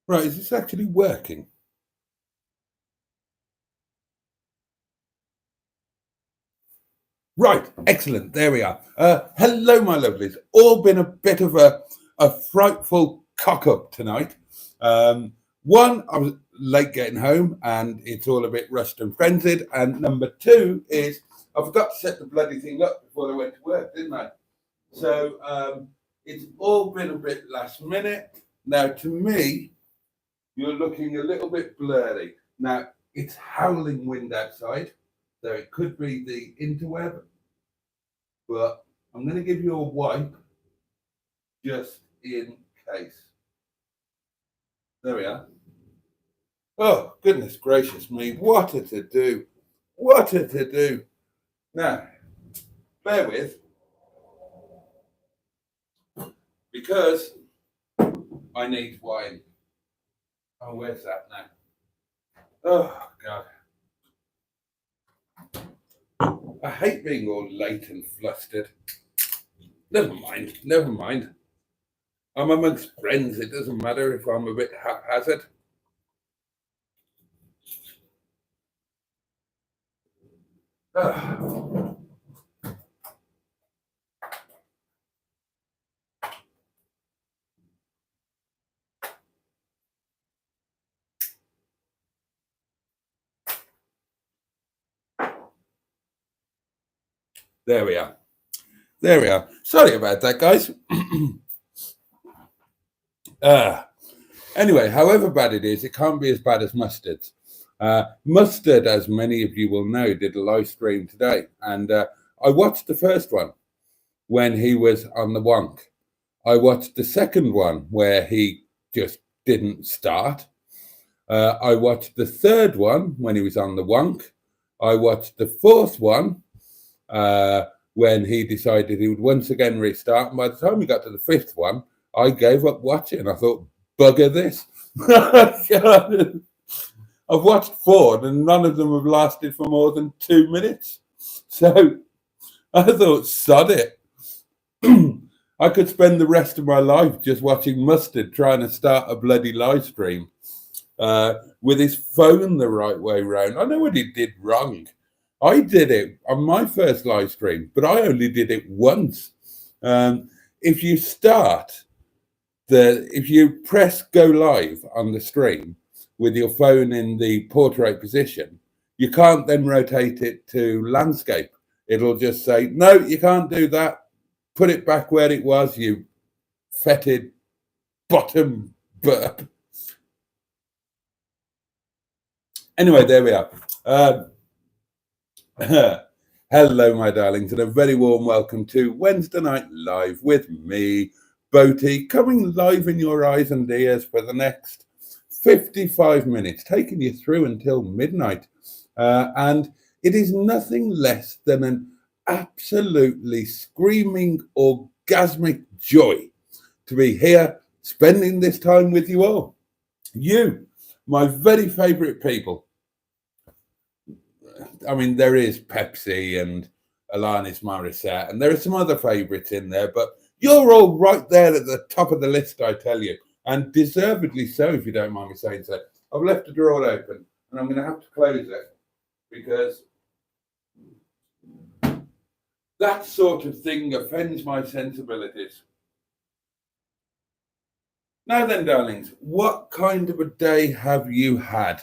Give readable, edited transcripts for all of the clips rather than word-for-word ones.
Right, is this actually working? Right, excellent. There we are. Hello, my lovelies. All been a bit of a frightful cock up tonight. One, I was late getting home and it's all a bit rushed and frenzied. And number two is I forgot to set the bloody thing up before I went to work, didn't I? So it's all been a bit last minute. Now, to me, you're looking a little bit blurry. Now, it's howling wind outside, so it could be the interweb, but I'm going to give you a wipe just in case. There we are. Oh, goodness gracious me. What a to-do. What a to-do. Now, bear with, because I need wine. Oh, where's that now? Oh, God. I hate being all late and flustered. Never mind, never mind. I'm amongst friends. It doesn't matter if I'm a bit haphazard. There we are. There we are. Sorry about that, guys. Anyway, however bad it is, it can't be as bad as mustard. Mustard, as many of you will know, did a live stream today. And I watched the first one when he was on the wonk. I watched the second one where he just didn't start. I watched the third one when he was on the wonk. I watched the fourth one when he decided he would once again restart. And by the time we got to the fifth one, I gave up watching. I thought, bugger this. I've watched four and none of them have lasted for more than 2 minutes. So I thought, sod it. I could spend the rest of my life just watching Mustard trying to start a bloody live stream with his phone the right way round. I know what he did wrong. I did it on my first live stream, but I only did it once. If you if you press go live on the stream with your phone in the portrait position, you can't then rotate it to landscape. It'll just say, no, you can't do that. Put it back where it was, you fetid bottom burp. Anyway, there we are. Hello, my darlings, and a very warm welcome to Wednesday Night Live with me, Boaty, coming live in your eyes and ears for the next 55 minutes, taking you through until midnight. And it is nothing less than an absolutely screaming, orgasmic joy to be here spending this time with you all. You, my very favourite people. I mean, there is Pepsi and Alanis Morissette, and there are some other favourites in there, but you're all right there at the top of the list, I tell you, and deservedly so, if you don't mind me saying so. I've left the drawer open, and I'm going to have to close it, because that sort of thing offends my sensibilities. Now then, darlings, what kind of a day have you had?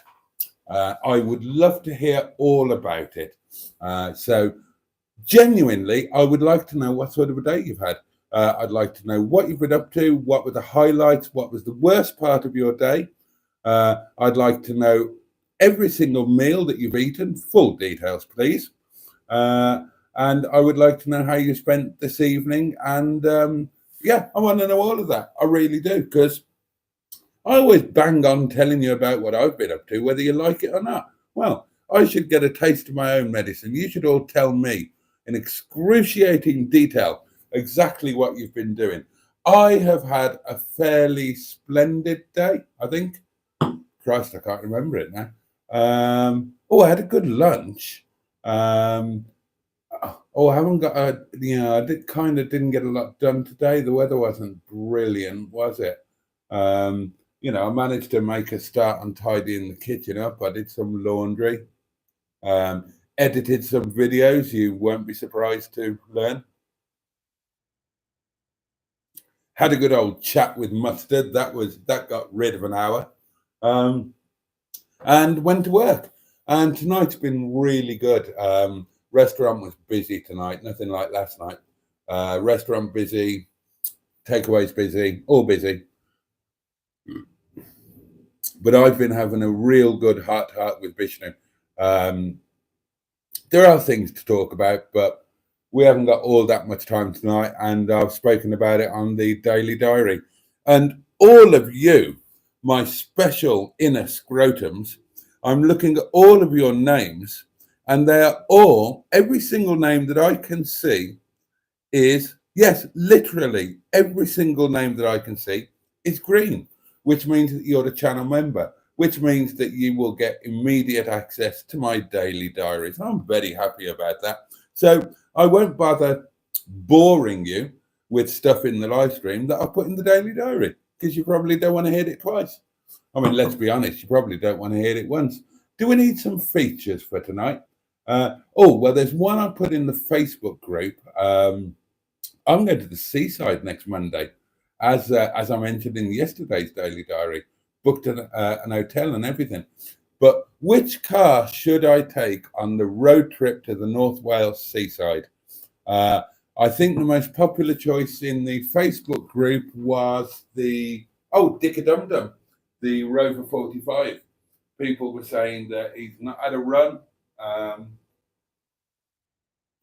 I would love to hear all about it. So genuinely, I would like to know what sort of a day you've had. I'd like to know what you've been up to, what were the highlights, what was the worst part of your day. I'd like to know every single meal that you've eaten, full details, please. And I would like to know how you spent this evening. And yeah, I want to know all of that. I really do, because I always bang on telling you about what I've been up to, whether you like it or not. Well, I should get a taste of my own medicine. You should all tell me in excruciating detail exactly what you've been doing. I have had a fairly splendid day, I think. Christ, I can't remember it now. I had a good lunch. I haven't got I didn't get a lot done today. The weather wasn't brilliant, was it? I managed to make a start on tidying the kitchen up. I did some laundry, edited some videos you won't be surprised to learn. Had a good old chat with Mustard. That got rid of an hour. And went to work. And tonight's been really good. Restaurant was busy tonight, nothing like last night. Restaurant busy, takeaways busy, all busy. But I've been having a real good heart with Vishnu. There are things to talk about, but we haven't got all that much time tonight, and I've spoken about it on the Daily Diary. And all of you, my special inner scrotums, I'm looking at all of your names, and they are all, every single name that I can see is, yes, literally every single name that I can see is green, which means that you're a channel member, which means that you will get immediate access to my daily diaries. I'm very happy about that. So I won't bother boring you with stuff in the live stream that I put in the daily diary, because you probably don't want to hear it twice. I mean, let's be honest, you probably don't want to hear it once. Do we need some features for tonight? Well, there's one I put in the Facebook group. I'm going to the seaside next Monday, as I mentioned in yesterday's daily diary. Booked an hotel and everything. But which car should I take on the road trip to the North Wales seaside? I think the most popular choice in the Facebook group was the Dick-a-Dum-Dum, the Rover 45. People were saying that he's not had a run for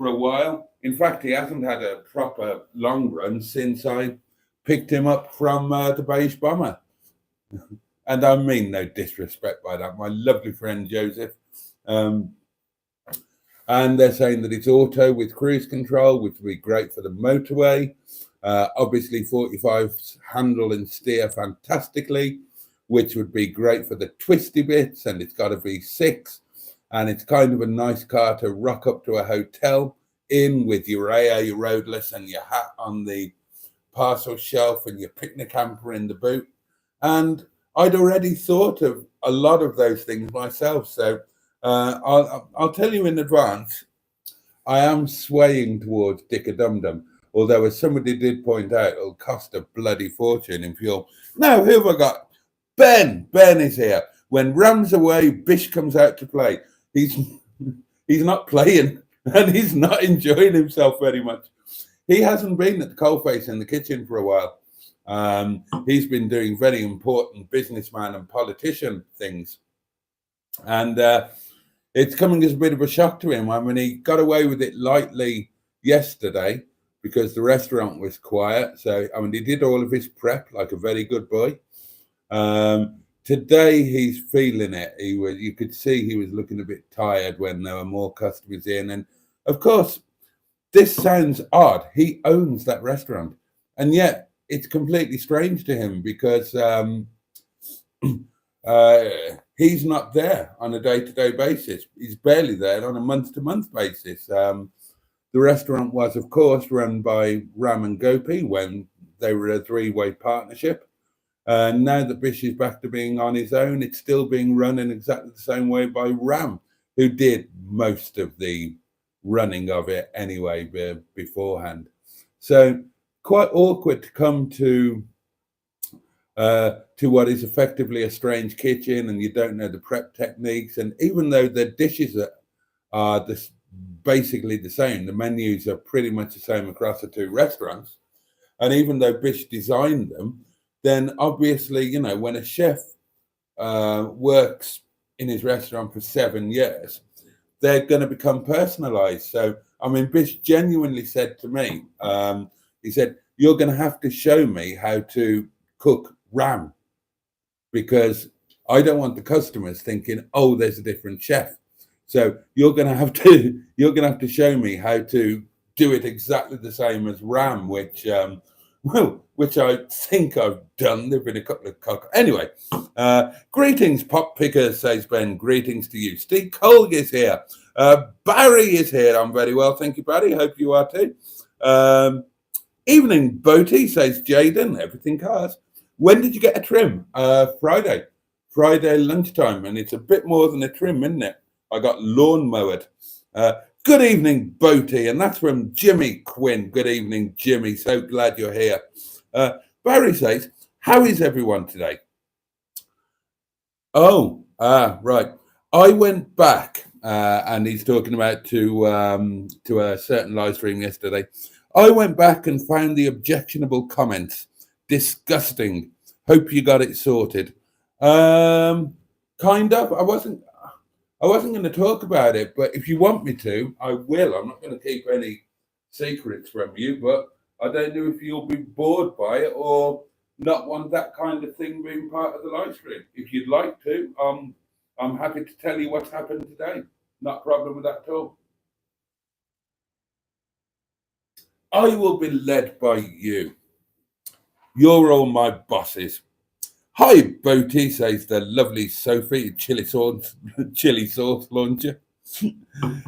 a while. In fact, he hasn't had a proper long run since I picked him up from the Beige Bomber. And I mean no disrespect by that, my lovely friend Joseph. And they're saying that it's auto with cruise control, which would be great for the motorway. Obviously, 45s handle and steer fantastically, which would be great for the twisty bits, and it's got a V6, and it's kind of a nice car to rock up to a hotel in with your AA roadless and your hat on the parcel shelf and your picnic hamper in the boot. And I'd already thought of a lot of those things myself, so I'll tell you in advance, I am swaying towards Dick-a-Dum-Dum, although as somebody did point out, it'll cost a bloody fortune in fuel. Now, who have I got? Ben is here. When Ram's away, Bish comes out to play. He's not playing, and he's not enjoying himself very much. He hasn't been at the coalface in the kitchen for a while. He's been doing very important businessman and politician things. And it's coming as a bit of a shock to him. I mean, he got away with it lightly yesterday because the restaurant was quiet. So, I mean, he did all of his prep like a very good boy. Today, he's feeling it. You could see he was looking a bit tired when there were more customers in. And, of course, this sounds odd. He owns that restaurant. And yet, it's completely strange to him because he's not there on a day-to-day basis. He's barely there on a month-to-month basis. The restaurant was, of course, run by Ram and Gopi when they were a three-way partnership. Now that Bish is back to being on his own, it's still being run in exactly the same way by Ram, who did most of the running of it anyway beforehand. So quite awkward to come to what is effectively a strange kitchen, and you don't know the prep techniques. And even though the dishes are basically the same, the menus are pretty much the same across the two restaurants. And even though Bish designed them, then obviously, you know, when a chef works in his restaurant for 7 years, they're going to become personalized. So, I mean, Bish genuinely said to me, he said, "You're going to have to show me how to cook Ram, because I don't want the customers thinking, oh, there's a different chef. So you're going to have to show me how to do it exactly the same as Ram," which I think I've done. There've been a couple of anyway. Greetings, pop pickers, says Ben. Greetings to you. Steve Colg is here. Barry is here. I'm very well, thank you, Barry. Hope you are too. Evening, Boaty, says Jaden. Everything cars. When did you get a trim? Friday lunchtime, and it's a bit more than a trim, isn't it? I got lawn mowed. Good evening, Boaty, and that's from Jimmy Quinn. Good evening, Jimmy. So glad you're here. Barry says, how is everyone today? Oh, right. I went back, and he's talking about to a certain live stream yesterday. I went back and found the objectionable comments. Disgusting. Hope you got it sorted. Kind of. I wasn't going to talk about it, but if you want me to, I will. I'm not going to keep any secrets from you, but I don't know if you'll be bored by it or not want that kind of thing being part of the live stream. If you'd like to, I'm happy to tell you what's happened today. Not a problem with that at all. I will be led by you. You're all my bosses. Hi, Boaty, says the lovely Sophie, chili sauce launcher.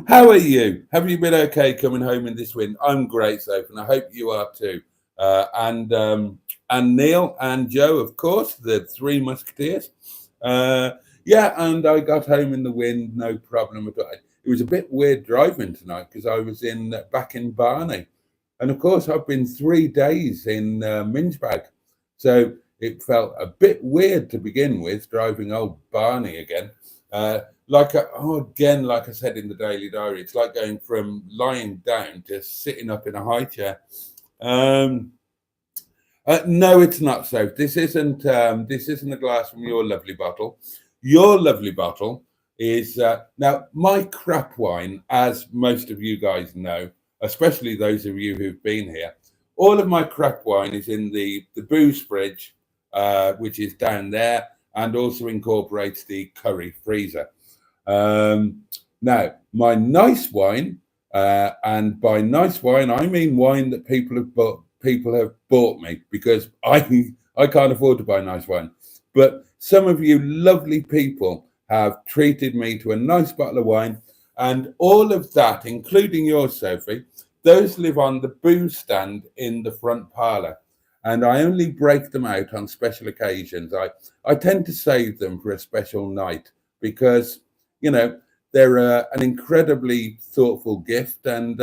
How are you? Have you been okay coming home in this wind? I'm great, Sophie, and I hope you are too. And Neil and Joe, of course, the three musketeers. Yeah, and I got home in the wind, no problem at all. It was a bit weird driving tonight because I was back in Barney. And of course, I've been 3 days in Minchbag. So it felt a bit weird to begin with, driving old Barney again. Like I said in the Daily Diary, it's like going from lying down to sitting up in a high chair. No, it's not, Soph. This isn't a glass from your lovely bottle. Your lovely bottle is now my crap wine, as most of you guys know, especially those of you who've been here. All of my crap wine is in the booze fridge, which is down there, and also incorporates the curry freezer. Now, my nice wine, and by nice wine, I mean wine that people have bought me, because I can't afford to buy nice wine. But some of you lovely people have treated me to a nice bottle of wine, and all of that, including yours, Sophie, those live on the booze stand in the front parlour. And I only break them out on special occasions. I tend to save them for a special night because, you know, they're an incredibly thoughtful gift, and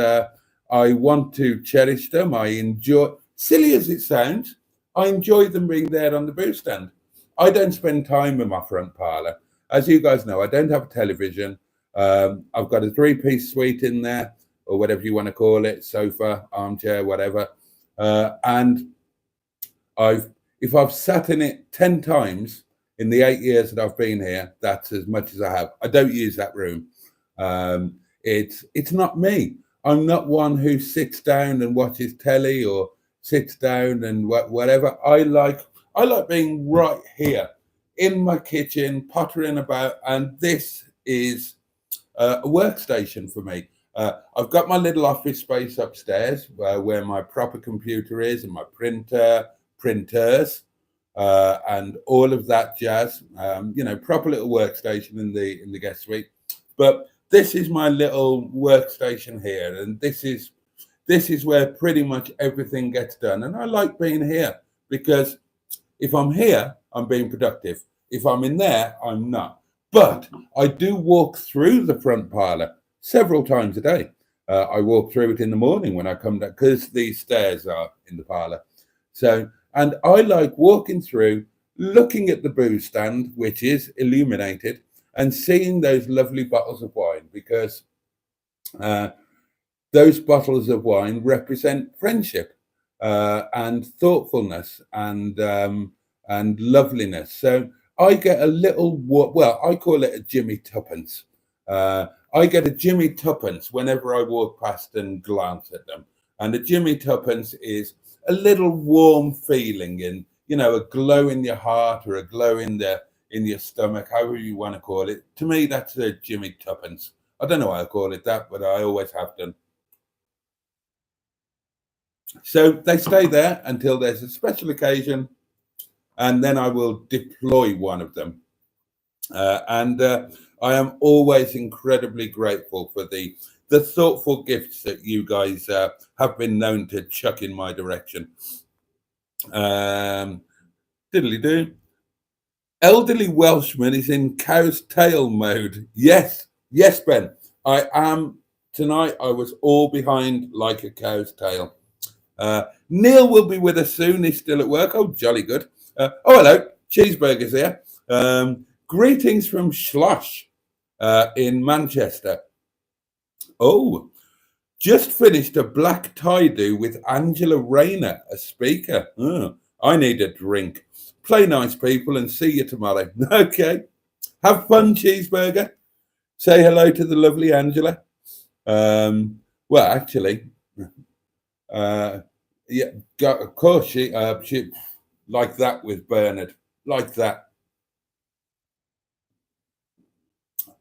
I want to cherish them. I enjoy, silly as it sounds, I enjoy them being there on the booze stand. I don't spend time in my front parlour. As you guys know, I don't have a television. I've got a 3-piece suite in there, or whatever you want to call it, sofa, armchair, whatever. And if I've sat in it 10 times in the 8 years that I've been here, that's as much as I have. I don't use that room. It's not me. I'm not one who sits down and watches telly or sits down and whatever. I like being right here in my kitchen, pottering about, and this is a workstation for me. I've got my little office space upstairs where my proper computer is, and my printers, and all of that jazz. Proper little workstation in the guest suite. But this is my little workstation here, and this is where pretty much everything gets done. And I like being here because if I'm here, I'm being productive. If I'm in there, I'm not. But I do walk through the front parlour several times a day. I walk through it in the morning when I come down, because the stairs are in the parlour. So, and I like walking through, looking at the booze stand, which is illuminated, and seeing those lovely bottles of wine, because those bottles of wine represent friendship and thoughtfulness and loveliness. So I get a little, I call it a Jimmy Tuppence. I get a Jimmy Tuppence whenever I walk past and glance at them. And a Jimmy Tuppence is a little warm feeling, and, a glow in your heart, or a glow in your stomach, however you want to call it. To me, that's a Jimmy Tuppence. I don't know why I call it that, but I always have done. So they stay there until there's a special occasion, and then I will deploy one of them. I am always incredibly grateful for the thoughtful gifts that you guys have been known to chuck in my direction. Diddly do. Elderly Welshman is in cow's tail mode. Yes, yes, Ben. I am. Tonight I was all behind like a cow's tail. Neil will be with us soon. He's still at work. Oh, jolly good. Oh, hello. Cheeseburgers here. Greetings from Schloss in Manchester. Oh, just finished a black tie-do with Angela Rayner, a speaker. Oh, I need a drink. Play nice, people, and see you tomorrow. Okay. Have fun, Cheeseburger. Say hello to the lovely Angela. Well, actually, yeah, of course, she like that with Bernard, like that.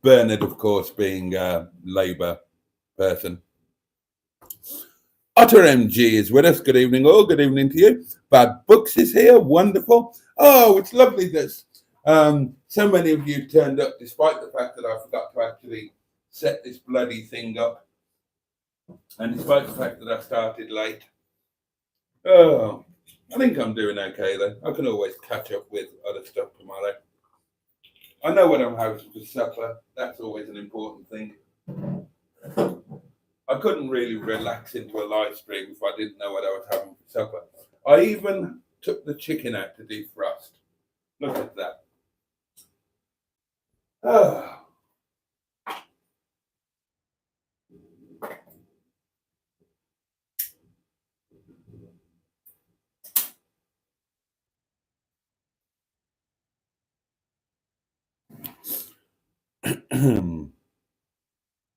Bernard, of course, being a Labour person. Otter MG is with us. Good evening, all. Good evening to you. Bad Books is here. Wonderful. Oh, it's lovely that so many of you turned up, despite the fact that I forgot to actually set this bloody thing up, and despite the fact that I started late. Oh, I think I'm doing okay though. I can always catch up with other stuff tomorrow. I know what I'm having for supper. That's always an important thing. I couldn't really relax into a live stream if I didn't know what I was having for supper. I even took the chicken out to defrost. Look at that. Oh.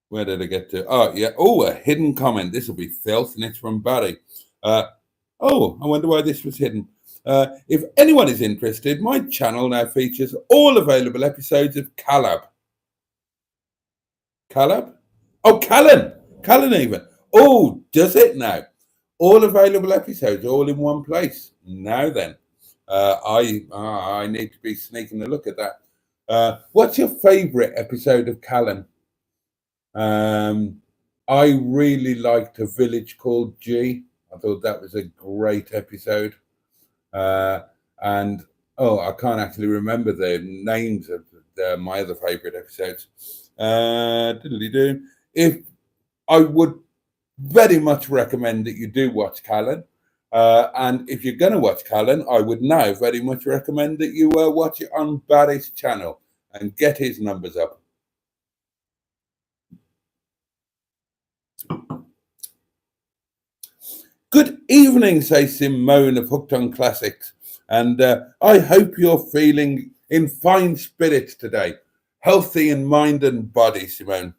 Where did I get to? Oh, yeah. Oh, a hidden comment. This will be filth, and it's from Barry. Oh, I wonder why this was hidden. If anyone is interested, my channel now features all available episodes of Calab. Calab? Oh, Callan. Callan even. Oh, does it now? All available episodes, all in one place. Now then, I need to be sneaking a look at that. What's your favourite episode of Callan? I really liked A Village Called G. I thought that was a great episode. And I can't actually remember the names of my other favourite episodes. If I would very much recommend that you do watch Callan. And if you're going to watch Callan, I would now very much recommend that you watch it on Barry's channel and get his numbers up. Good evening, says Simone of Hooked on Classics. And I hope you're feeling in fine spirits today. Healthy in mind and body, Simone.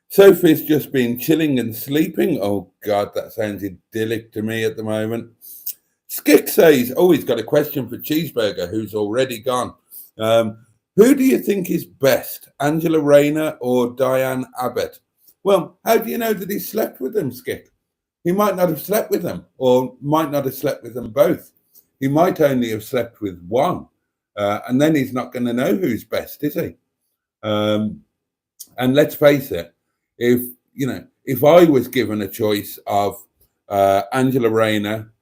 Sophie's just been chilling and sleeping. Oh, God, that sounds idyllic to me at the moment. Skick says, he's got a question for Cheeseburger, who's already gone. Who do you think is best, Angela Rayner or Diane Abbott? Well, how do you know that he slept with them, Skip? He might not have slept with them, or might not have slept with them both. He might only have slept with one, and then he's not going to know who's best, is he? And let's face it, if I was given a choice of Angela Rayner,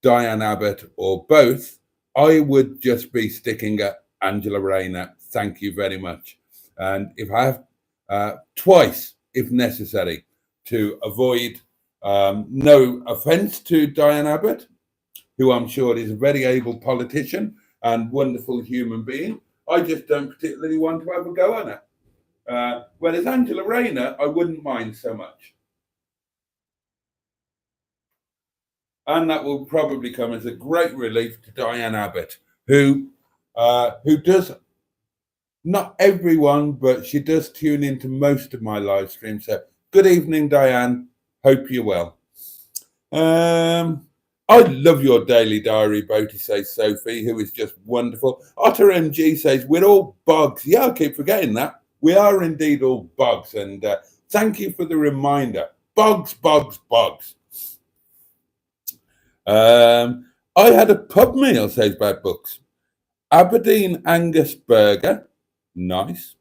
Diane Abbott, or both, I would just be sticking at Angela Rayner. Thank you very much. And if I have twice, if necessary, to avoid no offence to Diane Abbott, who I'm sure is a very able politician and wonderful human being, I just don't particularly want to have a go on her. Whereas Angela Rayner, I wouldn't mind so much. And that will probably come as a great relief to Diane Abbott, who does, not everyone, but she does tune into most of my live streams. So good evening, Diane. Hope you're well. I love your daily diary, Boaty, says Sophie, who is just wonderful. Otter MG says, we're all bugs. Yeah, I keep forgetting that. We are indeed all bugs. And thank you for the reminder. Bugs, bugs, bugs. I had a pub meal, says Bad Books. Aberdeen Angus burger, nice,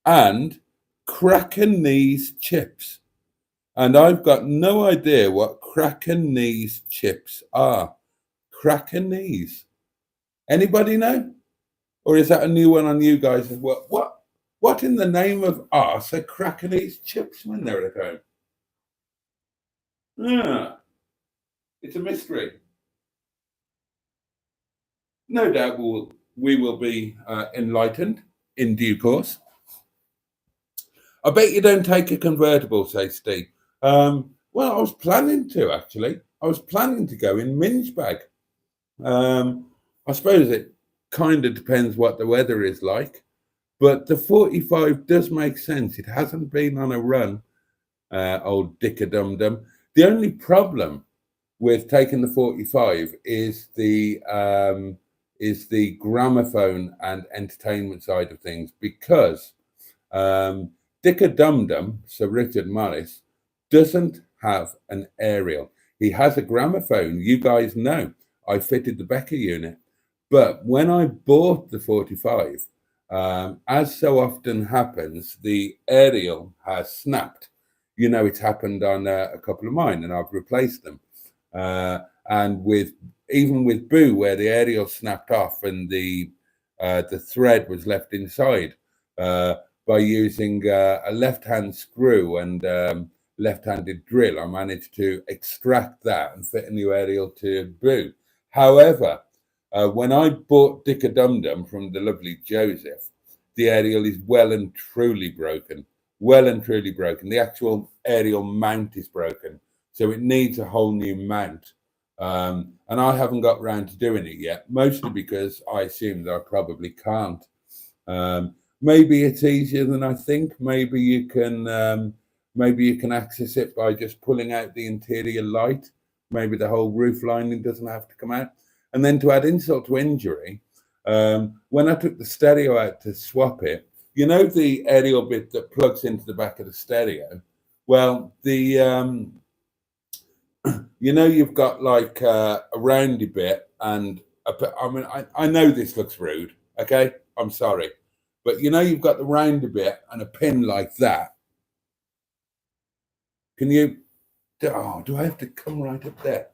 and cracker knees chips. And I've got no idea what Crackanese chips are. Crackanese. Anybody know? Or is that a new one on you guys? What in the name of arse are Crackanese chips when they're at home? Yeah, it's a mystery. No doubt we will be enlightened in due course. I bet you don't take a convertible, says Steve. Well, I was planning to, actually. I was planning to go in Minge bag. I suppose it kind of depends what the weather is like, but the 45 does make sense. It hasn't been on a run, old dicker-dum-dum. The only problem with taking the 45 is the gramophone and entertainment side of things, because Dicker Dum Dum, Sir Richard Morris, doesn't have an aerial. He has a gramophone. You guys know I fitted the Becker unit. But when I bought the 45, as so often happens, the aerial has snapped. You know, it's happened on a couple of mine, and I've replaced them. And even with Boo, where the aerial snapped off and the thread was left inside, by using a left-hand screw and left-handed drill, I managed to extract that and fit a new aerial to Boo. However, when I bought Dicker Dum Dum from the lovely Joseph, the aerial is well and truly broken. Well and truly broken. The actual aerial mount is broken, so it needs a whole new mount. And I haven't got round to doing it yet, mostly because I assume that I probably can't. Maybe it's easier than I think. Maybe you can access it by just pulling out the interior light. Maybe the whole roof lining doesn't have to come out. And then to add insult to injury, when I took the stereo out to swap it, you know the aerial bit that plugs into the back of the stereo? Well, the you know, you've got like a roundy bit and I know this looks rude, okay? I'm sorry. But you know, you've got the roundy bit and a pin like that. Can you, do I have to come right up there?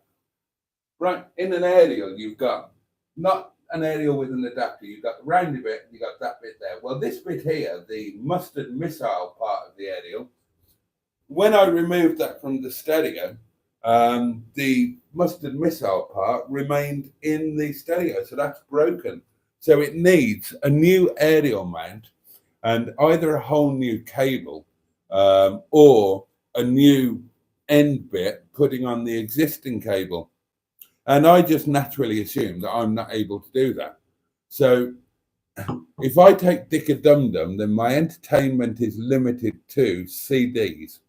Right, in an aerial, you've got not an aerial with an adapter, you've got the roundy bit, and you've got that bit there. Well, this bit here, the mustard missile part of the aerial, when I removed that from the stereo, the mustard missile part remained in the stereo, so that's broken. So it needs a new aerial mount and either a whole new cable or a new end bit putting on the existing cable. And I just naturally assume that I'm not able to do that. So if I take Dicker Dum Dum, then my entertainment is limited to CDs,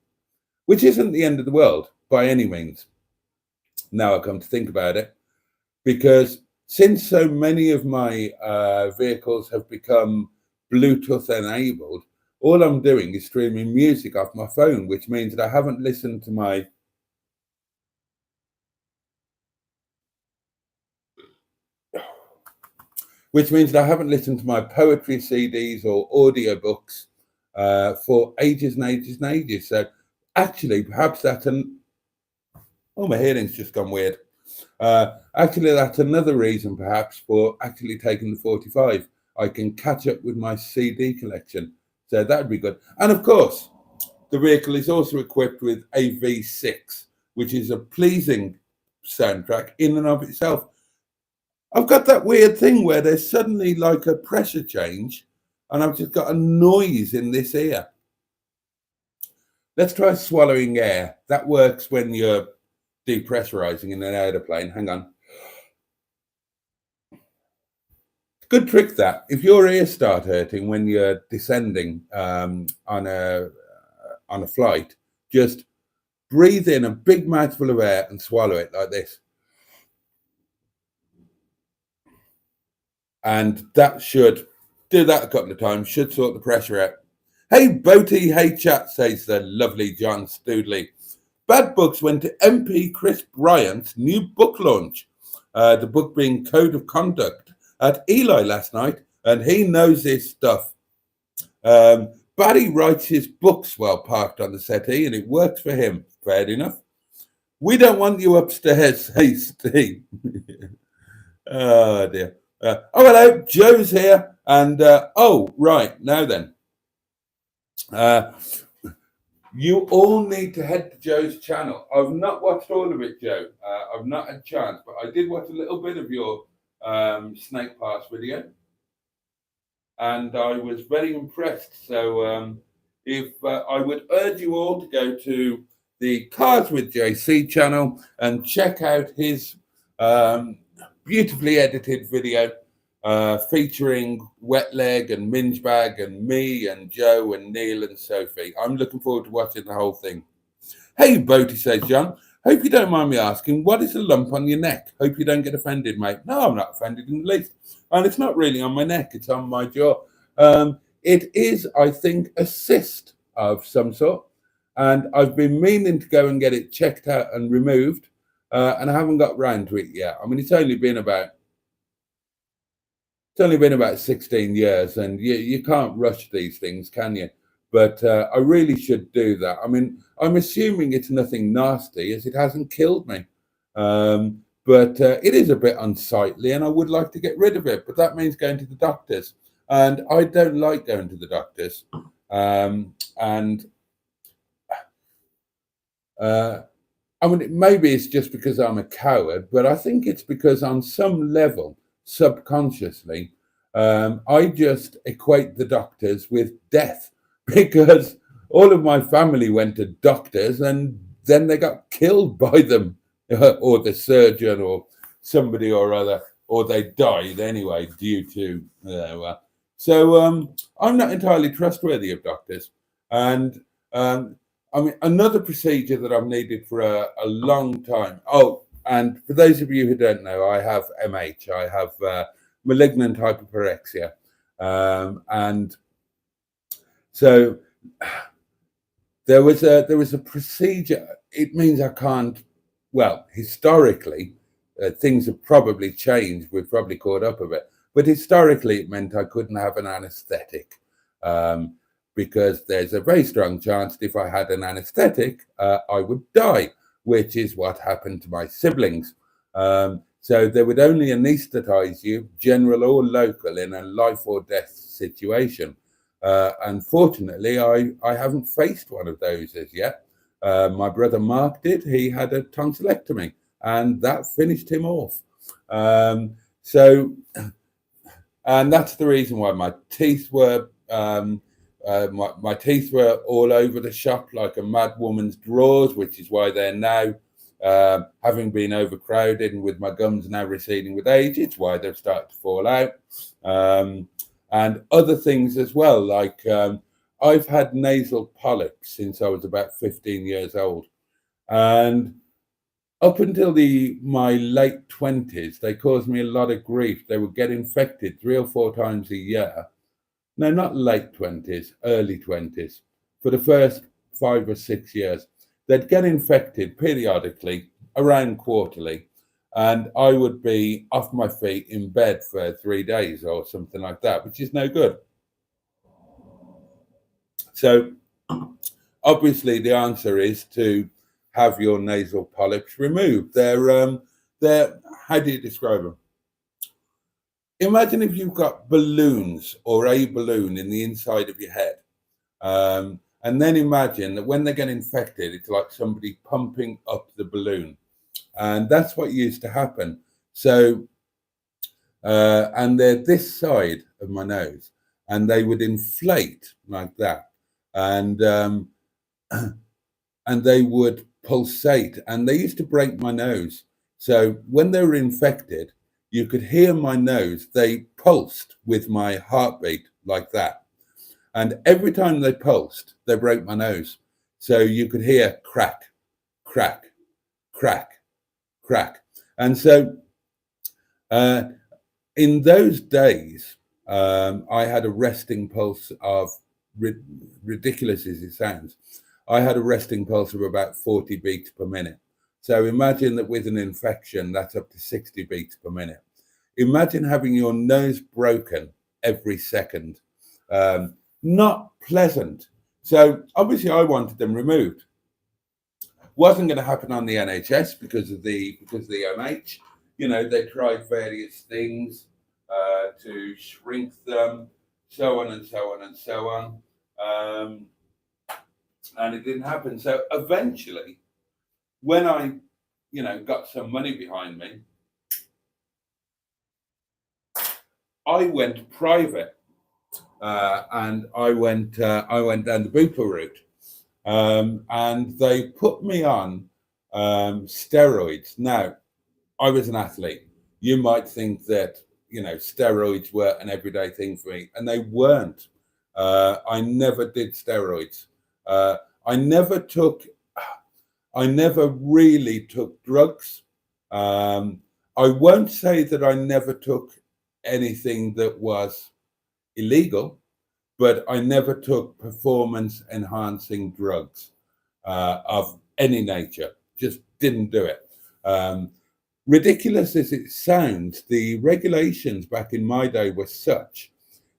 which isn't the end of the world by any means. Now I come to think about it, because since so many of my vehicles have become Bluetooth enabled, all I'm doing is streaming music off my phone, which means that I haven't listened to my poetry CDs or audiobooks for ages and ages and ages. So actually, perhaps that's my hearing's just gone weird. Actually, that's another reason perhaps for actually taking the 45. I can catch up with my CD collection. So that'd be good. And of course, the vehicle is also equipped with a V6, which is a pleasing soundtrack in and of itself. I've got that weird thing where there's suddenly like a pressure change and I've just got a noise in this ear. Let's try swallowing air. That works when you're depressurizing in an aeroplane. Hang on. Good trick that. If your ears start hurting when you're descending on a flight, just breathe in a big mouthful of air and swallow it like this. And that should do that a couple of times, should sort the pressure out. Hey, Boaty, hey, chat, says the lovely John Stoodley. Bad books went to MP Chris Bryant's new book launch, the book being Code of Conduct, at Eli last night, and he knows his stuff. Barry writes his books while parked on the settee, and it works for him. Fair enough. We don't want you upstairs, says Steve. Oh, dear. Hello, Joe's here. And, right, now then. You all need to head to Joe's channel. I've not watched all of it, Joe. I've not had a chance, but I did watch a little bit of your snake pass video, and I was very impressed. So if I would urge you all to go to the Cars with JC channel and check out his beautifully edited video featuring Wetleg and Mingebag and me and Joe and Neil and Sophie. I'm looking forward to watching the whole thing. Hey, Boaty, says John. Hope you don't mind me asking, what is a lump on your neck? Hope you don't get offended, mate. No, I'm not offended in the least. And it's not really on my neck, it's on my jaw. It is, I think, a cyst of some sort. And I've been meaning to go and get it checked out and removed. And I haven't got round to it yet. I mean, it's only been about 16 years, and you can't rush these things, can you? But I really should do that. I mean, I'm assuming it's nothing nasty, as it hasn't killed me. But it is a bit unsightly, and I would like to get rid of it. But that means going to the doctors, and I don't like going to the doctors. I mean, maybe it's just because I'm a coward, but I think it's because on some level, subconsciously, I just equate the doctors with death, because all of my family went to doctors and then they got killed by them or the surgeon or somebody or other, or they died anyway due to so I'm not entirely trustworthy of doctors. And I mean, another procedure that I've needed for a long time. Oh, and for those of you who don't know, I have MH. I have malignant hyperpyrexia. And so there was a procedure. It means I can't, well, historically, things have probably changed. We've probably caught up a bit. But historically, it meant I couldn't have an anesthetic. Because there's a very strong chance that if I had an anesthetic, I would die, which is what happened to my siblings. So they would only anesthetize you, general or local, in a life or death situation. Unfortunately, I haven't faced one of those as yet. My brother Mark did. He had a tonsillectomy, and that finished him off. And that's the reason why my teeth were... my teeth were all over the shop like a mad woman's drawers, which is why they're now, having been overcrowded and with my gums now receding with age, it's why they've started to fall out. And other things as well, like I've had nasal polyps since I was about 15 years old. And up until my late 20s, they caused me a lot of grief. They would get infected 3 or 4 times a year. No, not late 20s, early 20s. For the first 5 or 6 years, they'd get infected periodically, around quarterly, and I would be off my feet in bed for 3 days or something like that, which is no good. So obviously the answer is to have your nasal polyps removed. They're how do you describe them? Imagine if you've got balloons or a balloon in the inside of your head. And then imagine that when they get infected, it's like somebody pumping up the balloon. And that's what used to happen. So, and they're this side of my nose, and they would inflate like that. And they would pulsate, and they used to break my nose. So when they were infected, you could hear my nose. They pulsed with my heartbeat like that. And every time they pulsed, they broke my nose. So you could hear crack, crack, crack, crack. And so in those days, I had a resting pulse of, ridiculous as it sounds, I had a resting pulse of about 40 beats per minute. So imagine that with an infection, that's up to 60 beats per minute. Imagine having your nose broken every second. not pleasant. So obviously I wanted them removed. Wasn't going to happen on the NHS because of the NH. You know, they tried various things to shrink them, so on and so on and so on, and it didn't happen. So eventually, when I, you know, got some money behind me, I went private, and I went down the Bupa route. And they put me on steroids. Now, I was an athlete. You might think that, you know, steroids were an everyday thing for me, and they weren't. I never did steroids. I never really took drugs. I won't say that I never took anything that was illegal, but I never took performance enhancing drugs of any nature. Just didn't do it. Ridiculous as it sounds, the regulations back in my day were such,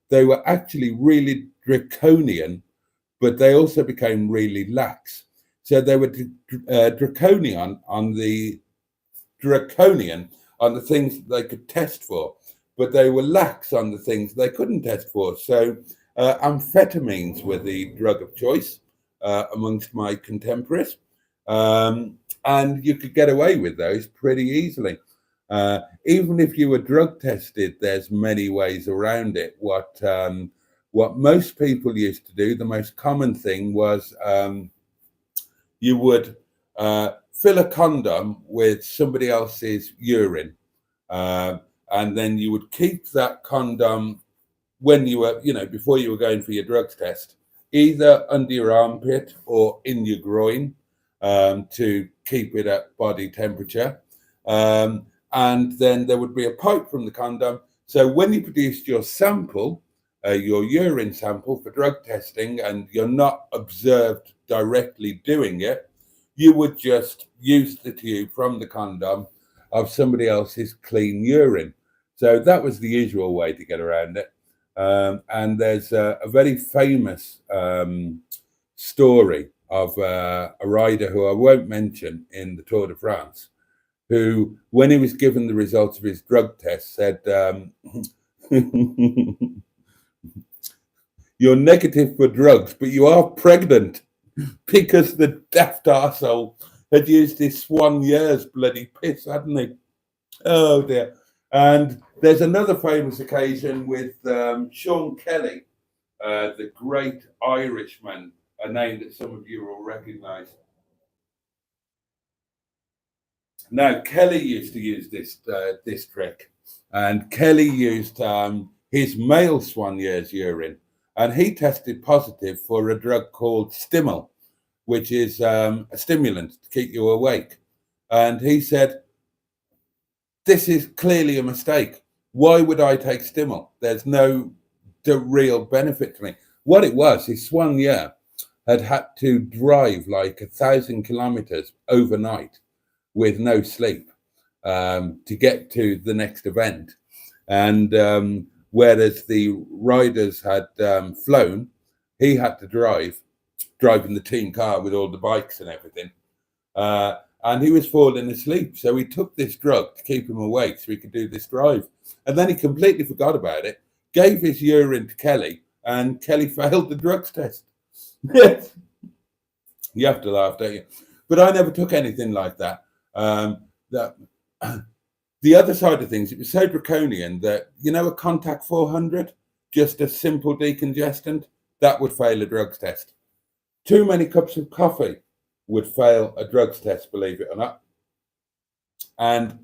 they were actually really draconian, but they also became really lax. So they were draconian on the things that they could test for, but they were lax on the things they couldn't test for. So amphetamines were the drug of choice amongst my contemporaries, and you could get away with those pretty easily. Even if you were drug tested, there's many ways around it. What most people used to do, the most common thing was you would fill a condom with somebody else's urine, and then you would keep that condom when you were, you know, before you were going for your drugs test, either under your armpit or in your groin, to keep it at body temperature. And then there would be a pipe from the condom. So when you produced your sample, your urine sample for drug testing, and you're not observed directly doing it, you would just use the tube from the condom of somebody else's clean urine. So that was the usual way to get around it. And there's a very famous story of a rider who I won't mention in the Tour de France, who, when he was given the results of his drug test, said, you're negative for drugs, but you are pregnant, because the daft arsehole had used his Swan Years bloody piss, hadn't he? Oh dear. And there's another famous occasion with Sean Kelly, the great Irishman, a name that some of you will recognise. Now, Kelly used to use this trick, and Kelly used his male Swan Years urine, and he tested positive for a drug called Stimul, which is a stimulant to keep you awake. And he said, this is clearly a mistake. Why would I take Stimul? There's no real benefit to me. What it was, his Swan Year had to drive like 1,000 kilometers overnight with no sleep to get to the next event. And whereas the riders had flown, he had to driving the team car with all the bikes and everything. And he was falling asleep. So he took this drug to keep him awake so he could do this drive. And then he completely forgot about it, gave his urine to Kelly, and Kelly failed the drugs test. You have to laugh, don't you? But I never took anything like that. The other side of things, it was so draconian that, you know, a Contact 400, just a simple decongestant, that would fail a drugs test. Too many cups of coffee would fail a drugs test, believe it or not. And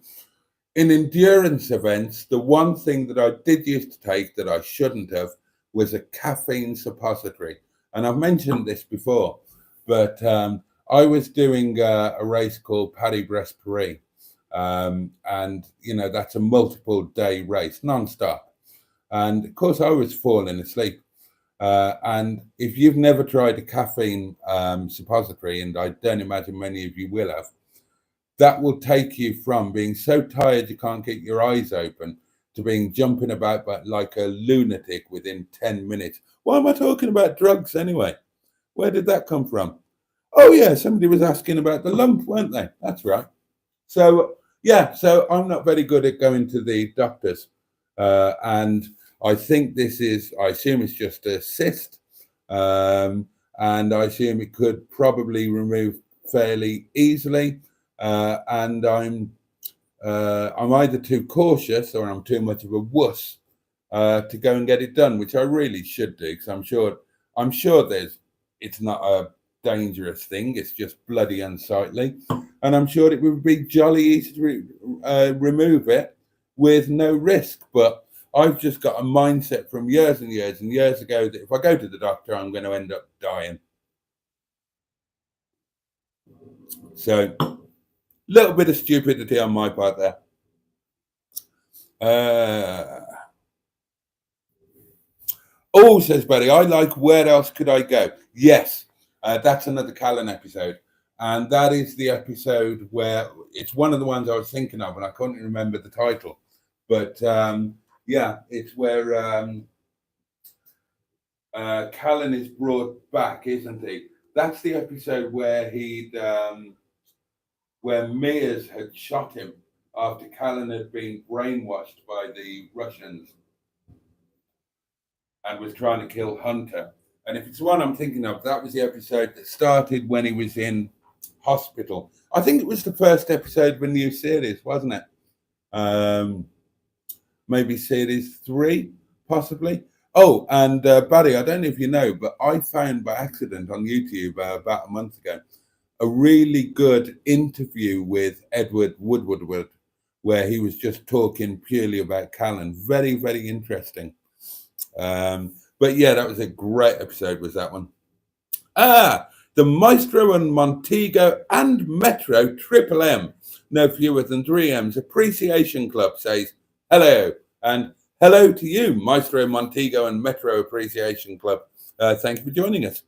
in endurance events, the one thing that I did used to take that I shouldn't have was a caffeine suppository. And I've mentioned this before, but I was doing a race called Paris-Brest-Paris. And, you know, that's a multiple day race, non-stop. And of course, I was falling asleep. And if you've never tried a caffeine suppository, and I don't imagine many of you will have, that will take you from being so tired you can't keep your eyes open to being jumping about like a lunatic within 10 minutes. Why am I talking about drugs anyway? Where did that come from? Oh, yeah, somebody was asking about the lump, weren't they? That's right. So, yeah, so I'm not very good at going to the doctors. And I think I assume it's just a cyst. And I assume it could probably remove fairly easily. And I'm either too cautious or I'm too much of a wuss to go and get it done, which I really should do, because I'm sure it's not a dangerous thing. It's just bloody unsightly, and I'm sure it would be jolly easy to remove it with no risk. But I've just got a mindset from years and years and years ago that if I go to the doctor, I'm going to end up dying. So, little bit of stupidity on my part there. Oh, says Buddy, I like Where Else Could I Go? Yes, that's another Callan episode. And that is the episode where it's one of the ones I was thinking of, and I couldn't remember the title. But yeah, it's where Callan is brought back, isn't he? That's the episode where where Mears had shot him after Callan had been brainwashed by the Russians and was trying to kill Hunter. And if it's the one I'm thinking of, that was the episode that started when he was in hospital. I think it was the first episode of a new series, wasn't it? Maybe series 3, possibly. Oh, and Barry, I don't know if you know, but I found by accident on YouTube about a month ago a really good interview with Edward Woodward, where he was just talking purely about Callan. Very, very interesting. But yeah, that was a great episode, was that one. The Maestro and Montego and Metro Triple M, no fewer than 3 M's Appreciation Club says hello, and hello to you, Maestro Montego and Metro Appreciation Club. Thank you for joining us.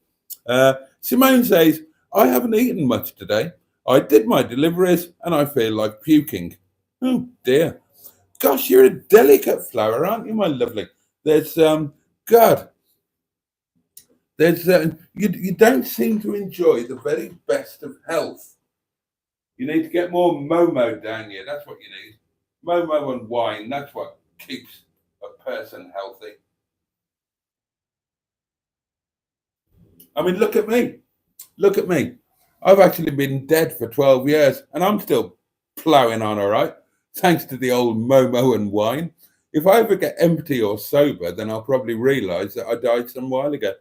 Simone says, I haven't eaten much today. I did my deliveries and I feel like puking. Oh dear. Gosh, you're a delicate flower, aren't you, my lovely? There's God. There's you don't seem to enjoy the very best of health. You need to get more Momo down here. That's what you need. Momo and wine. That's what keeps a person healthy. I mean, look at me. Look at me. I've actually been dead for 12 years and I'm still ploughing on all right, thanks to the old Momo and wine. If I ever get empty or sober, then I'll probably realise that I died some while ago.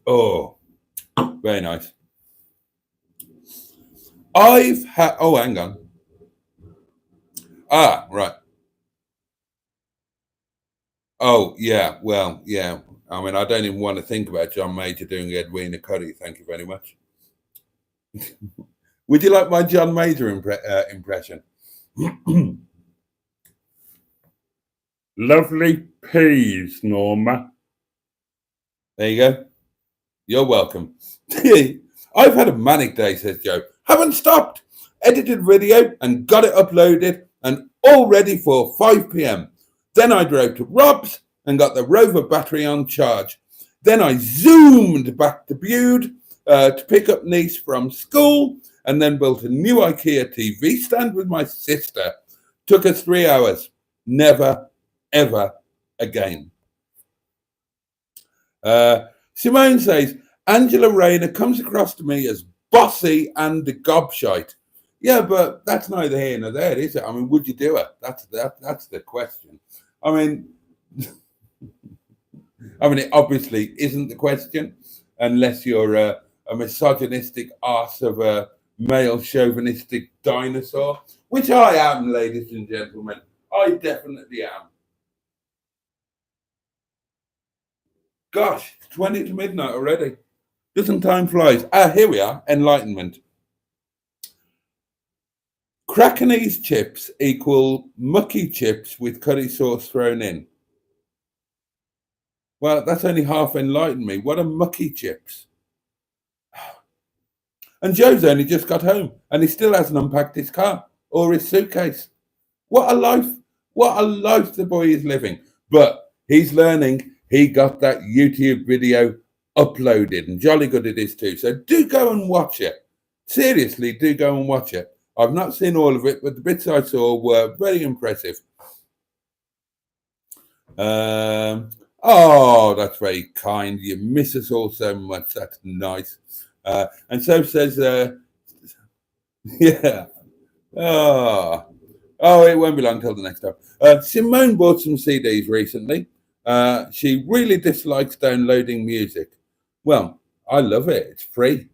Oh, very nice. I've had... Oh, hang on. Ah, right. Oh, yeah. Well, yeah. I mean, I don't even want to think about John Major doing Edwina Curry. Thank you very much. Would you like my John Major impression? Lovely peas, Norma. There you go. You're welcome. I've had a manic day, says Joe. Haven't stopped. Edited video and got it uploaded and all ready for 5 p.m. Then I drove to Rob's and got the Rover battery on charge. Then I zoomed back to Bude to pick up niece from school and then built a new IKEA TV stand with my sister. Took us 3 hours. Never, ever again. Simone says, Angela Rayner comes across to me as bossy and a gobshite. Yeah, but that's neither here nor there, is it? I mean, would you do it? That's the question. I mean, it obviously isn't the question, unless you're a misogynistic arse of a male chauvinistic dinosaur, which I am, ladies and gentlemen. I definitely am. Gosh, it's 20 to midnight already. Doesn't time flies? Here we are, enlightenment. Crackanese chips equal mucky chips with curry sauce thrown in. Well, that's only half enlightened me. What are mucky chips? And Joe's only just got home and he still hasn't unpacked his car or his suitcase. What a life. What a life the boy is living. But He's learning. He got that YouTube video uploaded, and jolly good it is too. So do go and watch it. Seriously, do go and watch it. I've not seen all of it, but the bits I saw were very impressive. Oh, that's very kind. You miss us all so much. That's nice. And so says, yeah. Oh, it won't be long till the next time. Simone bought some CDs recently. She really dislikes downloading music. Well, I love it. It's free,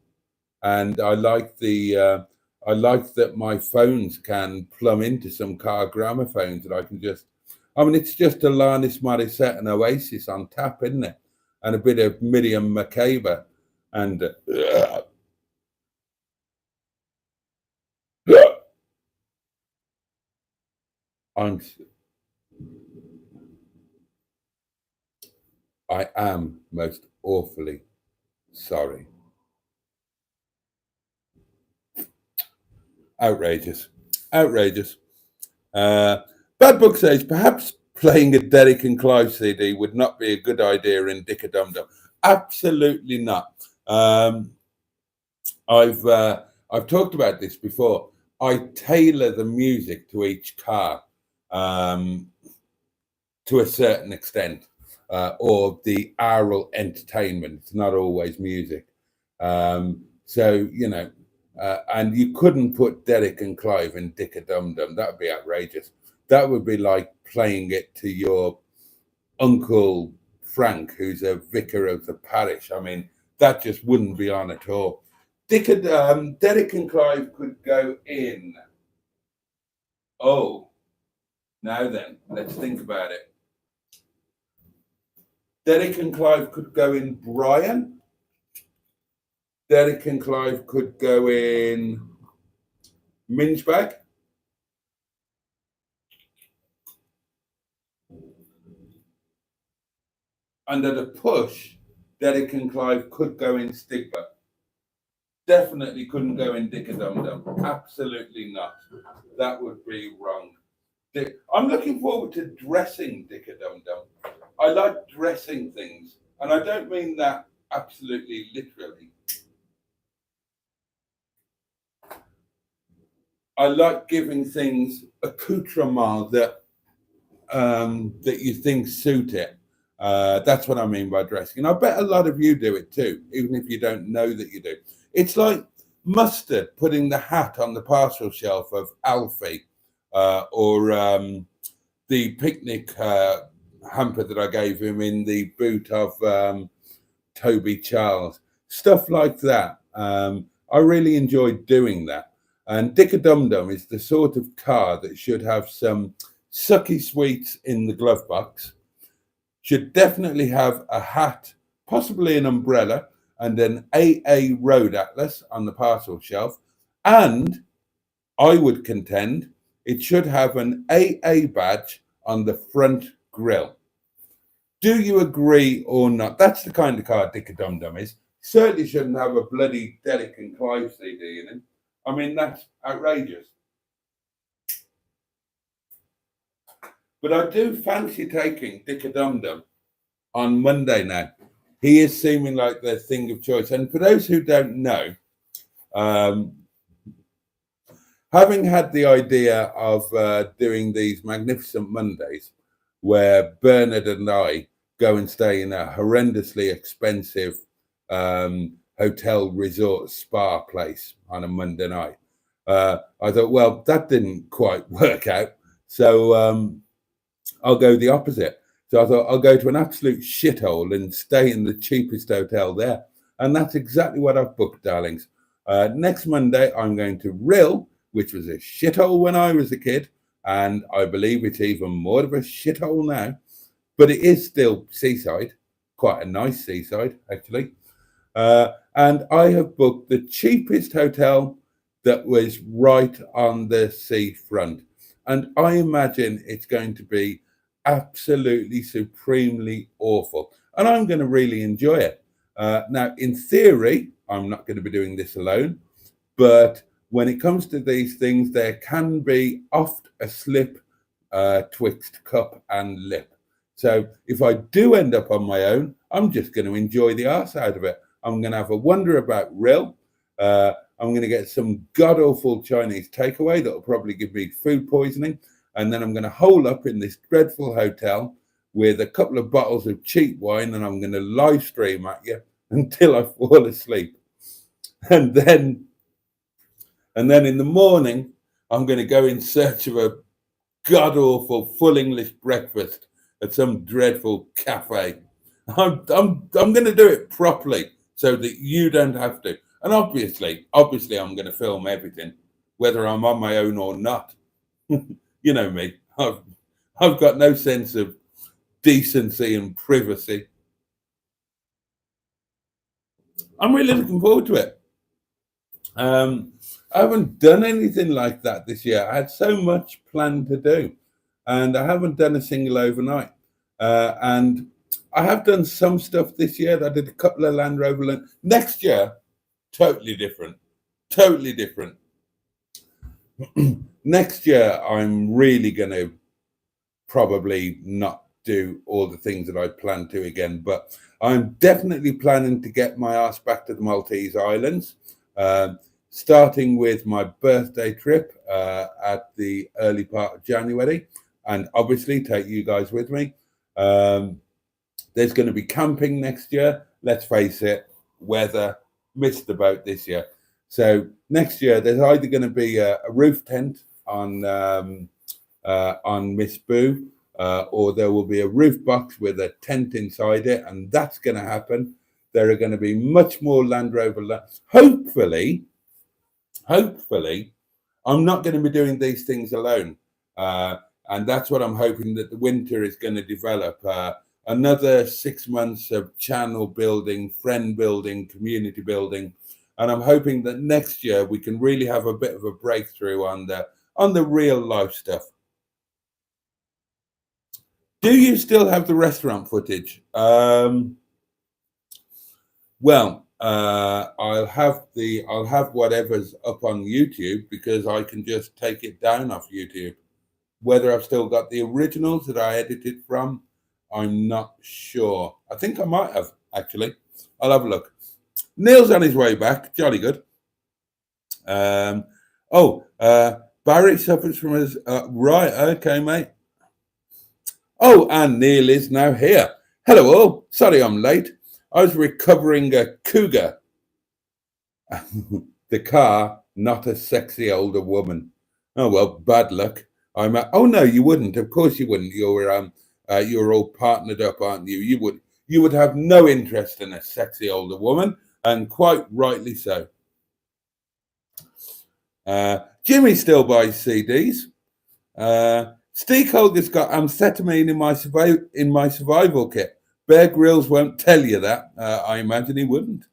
and I like that my phones can plumb into some car gramophones, and I can just. I mean, it's just Alanis Morissette and Oasis on tap, isn't it? And a bit of Miriam Makeba, and I am most awfully sorry. Outrageous. Bad Book says perhaps playing a Derek and Clive CD would not be a good idea in Dick-a-Dum-Dum. Absolutely not. I've talked about this before. I tailor the music to each car to a certain extent, or the aural entertainment. It's not always music. So, you know, and you couldn't put Derek and Clive in Dick-a-Dum-Dum. That would be outrageous. That would be like playing it to your Uncle Frank, who's a vicar of the parish. I mean, that just wouldn't be on at all. Derek and Clive could go in. Oh, now then, let's think about it. Derek and Clive could go in Brian. Derek and Clive could go in Mingebag. And at a push, Derek and Clive could go in Stigbürt. Definitely couldn't go in Dick-a-Dum-Dum. Absolutely not. That would be wrong. I'm looking forward to dressing Dick-a-Dum-Dum. I like dressing things, and I don't mean that absolutely literally. I like giving things accoutrement that you think suit it. That's what I mean by dressing. And I bet a lot of you do it too, even if you don't know that you do. It's like Mustard putting the hat on the parcel shelf of Alfie, or the picnic hamper that I gave him in the boot of Toby Charles. Stuff like that. I really enjoyed doing that. And Dick-a-Dum-Dum is the sort of car that should have some sucky sweets in the glove box. Should definitely have a hat, possibly an umbrella, and an AA road atlas on the parcel shelf. And I would contend it should have an AA badge on the front grille. Do you agree or not? That's the kind of car Dick-a-Dum-Dum is. Certainly shouldn't have a bloody Derek and Clive CD in it. I mean, that's outrageous. But I do fancy taking Dick-a-Dum-Dum on Monday now. He is seeming like the thing of choice. And for those who don't know, having had the idea of doing these magnificent Mondays where Bernard and I go and stay in a horrendously expensive hotel resort spa place on a Monday night, I thought, well, that didn't quite work out. So I'll go the opposite. So I thought I'll go to an absolute shithole and stay in the cheapest hotel there. And that's exactly what I've booked, darlings. Next Monday, I'm going to Rill, which was a shithole when I was a kid. And I believe it's even more of a shithole now. But it is still seaside, quite a nice seaside, actually. And I have booked the cheapest hotel that was right on the seafront. And I imagine it's going to be absolutely supremely awful. And I'm going to really enjoy it. Now, in theory, I'm not going to be doing this alone. But when it comes to these things, there can be oft a slip twixt cup and lip. So if I do end up on my own, I'm just going to enjoy the arse out of it. I'm going to have a wonder about Rill. I'm going to get some god-awful Chinese takeaway that will probably give me food poisoning. And then I'm going to hole up in this dreadful hotel with a couple of bottles of cheap wine, and I'm going to live stream at you until I fall asleep. And then in the morning, I'm going to go in search of a god-awful full English breakfast at some dreadful cafe. I'm going to do it properly so that you don't have to. And obviously, I'm going to film everything, whether I'm on my own or not. You know me. I've got no sense of decency and privacy. I'm really looking forward to it. I haven't done anything like that this year. I had so much planned to do, and I haven't done a single overnight. And I have done some stuff this year. I did a couple of Land Rover. Next year, totally different. Next year, I'm really going to probably not do all the things that I planned to again, but I'm definitely planning to get my ass back to the Maltese Islands, starting with my birthday trip at the early part of January, and obviously take you guys with me. There's going to be camping next year. Let's face it, weather missed the boat this year. So next year, there's either going to be a roof tent on Miss Boo, or there will be a roof box with a tent inside it, and that's going to happen. There are going to be much more Land Rover. Hopefully, I'm not going to be doing these things alone, and that's what I'm hoping, that the winter is going to develop. Another 6 months of channel building, friend building, community building. And I'm hoping that next year we can really have a bit of a breakthrough on the real life stuff. Do you still have the restaurant footage? Well, I'll have whatever's up on YouTube, because I can just take it down off YouTube. Whether I've still got the originals that I edited from, I'm not sure. I think I might have, actually. I'll have a look. Neil's on his way back. Jolly good. Barry suffers from his... right, okay, mate. Oh, and Neil is now here. Hello, all. Sorry I'm late. I was recovering a cougar. The car, not a sexy older woman. Oh, well, bad luck. Oh, no, you wouldn't. Of course you wouldn't. You're all partnered up, aren't you? You would have no interest in a sexy older woman, and quite rightly so. Jimmy still buys CDs. Steve Holger's got amphetamine in my survival kit. Bear Grylls won't tell you that. I imagine he wouldn't.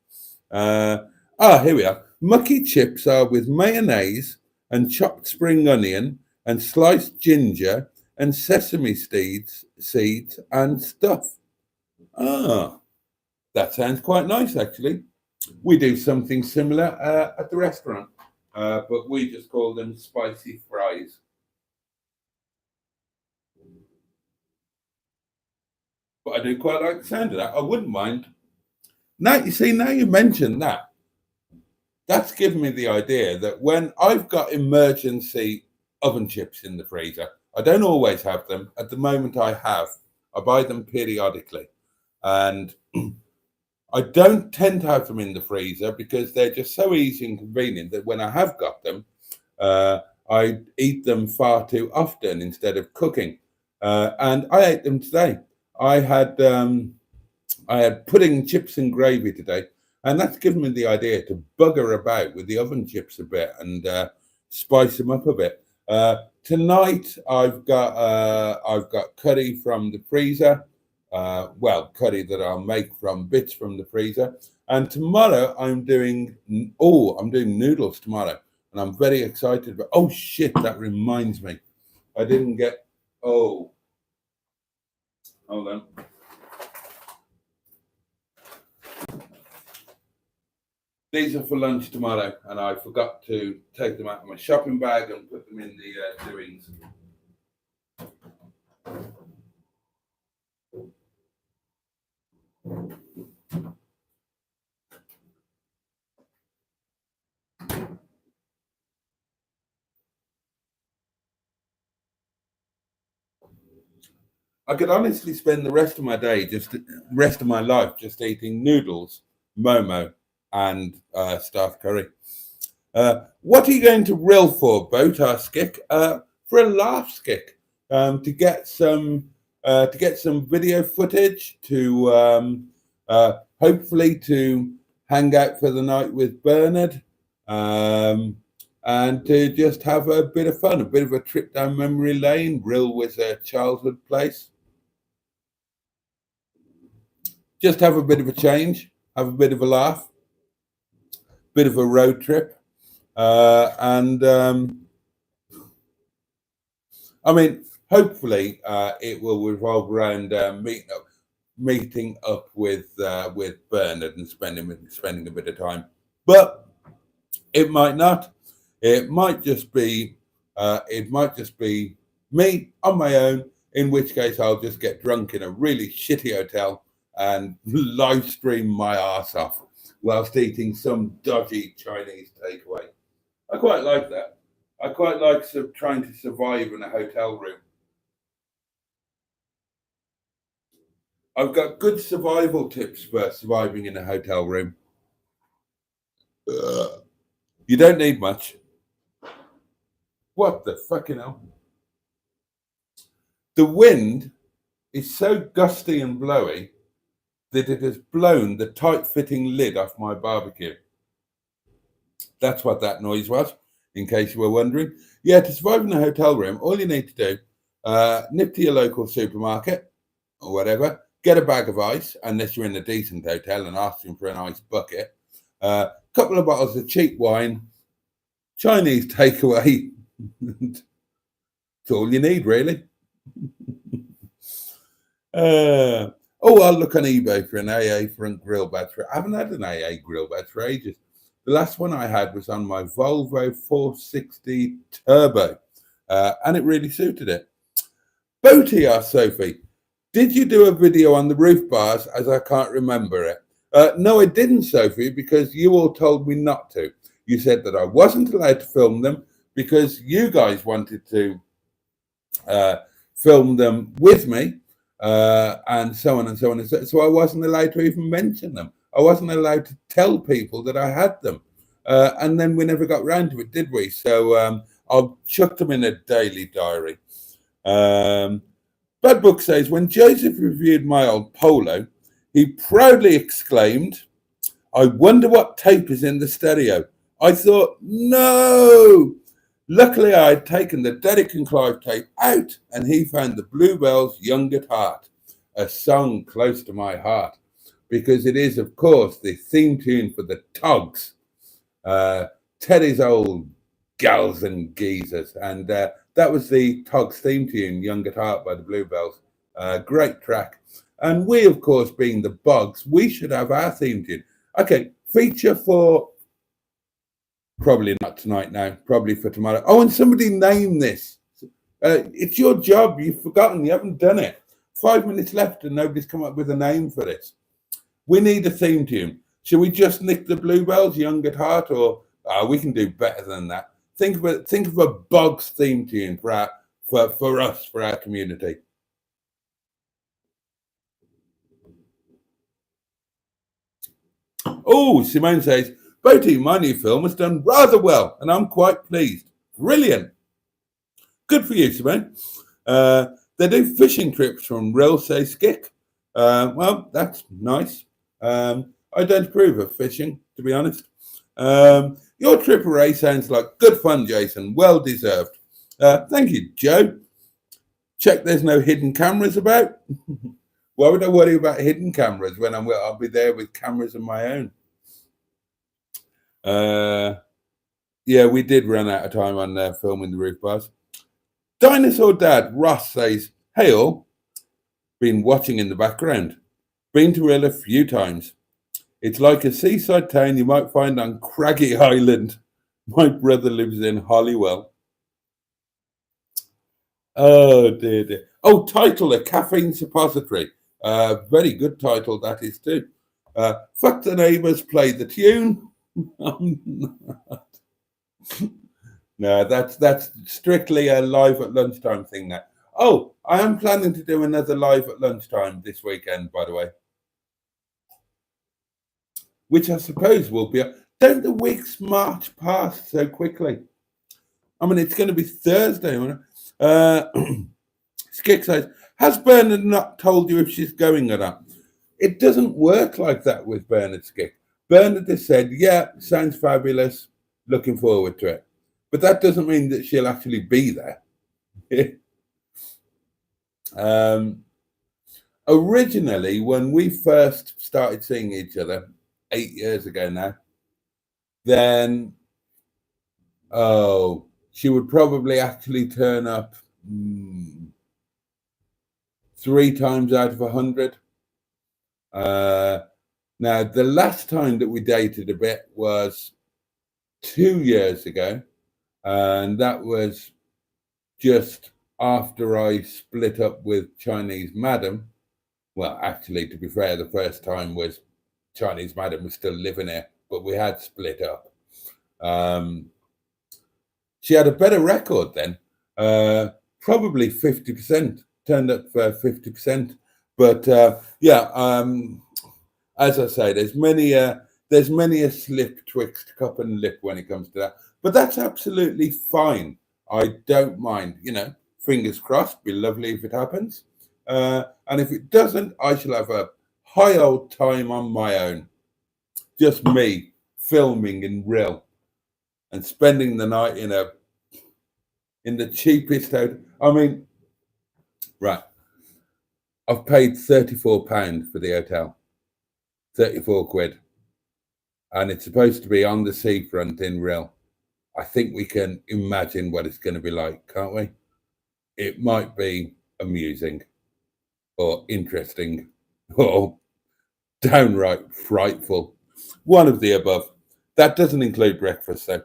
Here we are. Mucky chips are with mayonnaise and chopped spring onion and sliced ginger and sesame seeds and stuff. That sounds quite nice, actually. We do something similar at the restaurant, but we just call them spicy fries. But I do quite like the sound of that. I wouldn't mind. Now you mentioned that, that's given me the idea that when I've got emergency oven chips in the freezer, I don't always have them. At the moment I buy them periodically. And I don't tend to have them in the freezer because they're just so easy and convenient that when I have got them, I eat them far too often instead of cooking. And I ate them today. I had pudding, chips and gravy today, and that's given me the idea to bugger about with the oven chips a bit and spice them up a bit. Tonight I've got curry from the freezer. Curry that I'll make from bits from the freezer. And tomorrow I'm doing noodles tomorrow, and I'm very excited. But oh shit, that reminds me, I didn't get. Oh, hold on. These are for lunch tomorrow, and I forgot to take them out of my shopping bag and put them in the doings. I could honestly spend the rest of my day, rest of my life, just eating noodles, momo, and staff curry. What are you going to rill for, Boat? Asked Skick. For a laugh, Skick. To get some video footage to hopefully to hang out for the night with Bernard, and to just have a bit of fun, a bit of a trip down memory lane. Rill was a childhood place. Just have a bit of a change, have a bit of a laugh, bit of a road trip, and I mean, hopefully it will revolve around meeting up with Bernard and spending a bit of time, but it might not. It might just be me on my own. In which case, I'll just get drunk in a really shitty hotel and live stream my ass off whilst eating some dodgy Chinese takeaway. I quite like that. I quite like trying to survive in a hotel room. I've got good survival tips for surviving in a hotel room. You don't need much. What the fucking hell? The wind is so gusty and blowy that it has blown the tight-fitting lid off my barbecue. That's what that noise was, in case you were wondering. Yeah, to survive in a hotel room, all you need to do, nip to your local supermarket or whatever, get a bag of ice, unless you're in a decent hotel and ask them for an ice bucket, a couple of bottles of cheap wine, Chinese takeaway. It's all you need, really. I'll look on eBay for an AA front grill battery. I haven't had an AA grill battery for ages. The last one I had was on my Volvo 460 Turbo, and it really suited it. Boaty asked Sophie, did you do a video on the roof bars, as I can't remember it? No, I didn't, Sophie, because you all told me not to. You said that I wasn't allowed to film them because you guys wanted to film them with me, and so on and so on. And so I wasn't allowed to even mention them. I wasn't allowed to tell people that I had them. And then we never got round to it, did we? So I'll chuck them in a daily diary. Bad Book says, when Joseph reviewed my old Polo, he proudly exclaimed, I wonder what tape is in the stereo. I thought, no. Luckily, I had taken the Derek and Clive tape out, and he found the Bluebells' Young at Heart, a song close to my heart, because it is, of course, the theme tune for the Togs, Teddy's old gals and geezers, and that was the Togs theme tune, Young at Heart by the Bluebells. Great track. And we, of course, being the Bogs, we should have our theme tune. Okay, feature for... Probably not tonight now, probably for tomorrow. Oh, and somebody name this. It's your job. You've forgotten. You haven't done it. 5 minutes left and nobody's come up with a name for this. We need a theme tune. Should we just nick the Bluebells, Young at Heart, or we can do better than that? Think of a Bogs theme tune for us, for our community. Oh, Simone says, Boaty, my new film has done rather well, and I'm quite pleased. Brilliant. Good for you, Simone. They do fishing trips from Rill, say Skick. Well, that's nice. I don't approve of fishing, to be honest. Your trip array sounds like good fun, Jason. Well deserved. Thank you, Joe. Check there's no hidden cameras about. Why would I worry about hidden cameras when I'll be there with cameras of my own? Yeah, we did run out of time on filming the roof bars. Dinosaur Dad Ross says, hey all, been watching in the background. Been to Rill a few times. It's like a seaside town you might find on Craggy Island. My brother lives in Holywell. Oh dear. Oh, title, a caffeine suppository. Very good title that is too. Fuck the neighbours, play the tune. No, that's strictly a live at lunchtime thing. That Oh, I am planning to do another live at lunchtime this weekend, by the way, which I suppose will be. Don't the weeks march past so quickly? I mean, it's going to be Thursday. Skick says, has Bernard not told you if she's going or not? It doesn't work like that with Bernard Skick. Bernard has said, yeah, sounds fabulous, looking forward to it. But that doesn't mean that she'll actually be there. Originally, when we first started seeing each other 8 years ago now, then, she would probably actually turn up 3 times out of 100. Now, the last time that we dated a bit was 2 years ago, and that was just after I split up with Chinese Madam. Well, actually, to be fair, the first time was Chinese Madam was still living here, but we had split up. She had a better record then, probably 50%, turned up for 50%. But as I say, there's many a slip twixt cup and lip when it comes to that. But that's absolutely fine. I don't mind, fingers crossed, be lovely if it happens. And if it doesn't, I shall have a high old time on my own. Just me filming in real and spending the night in the cheapest hotel. I mean, right. I've paid £34 for the hotel. 34 quid. And it's supposed to be on the seafront in real. I think we can imagine what it's going to be like, can't we? It might be amusing or interesting or downright frightful. One of the above. That doesn't include breakfast, though.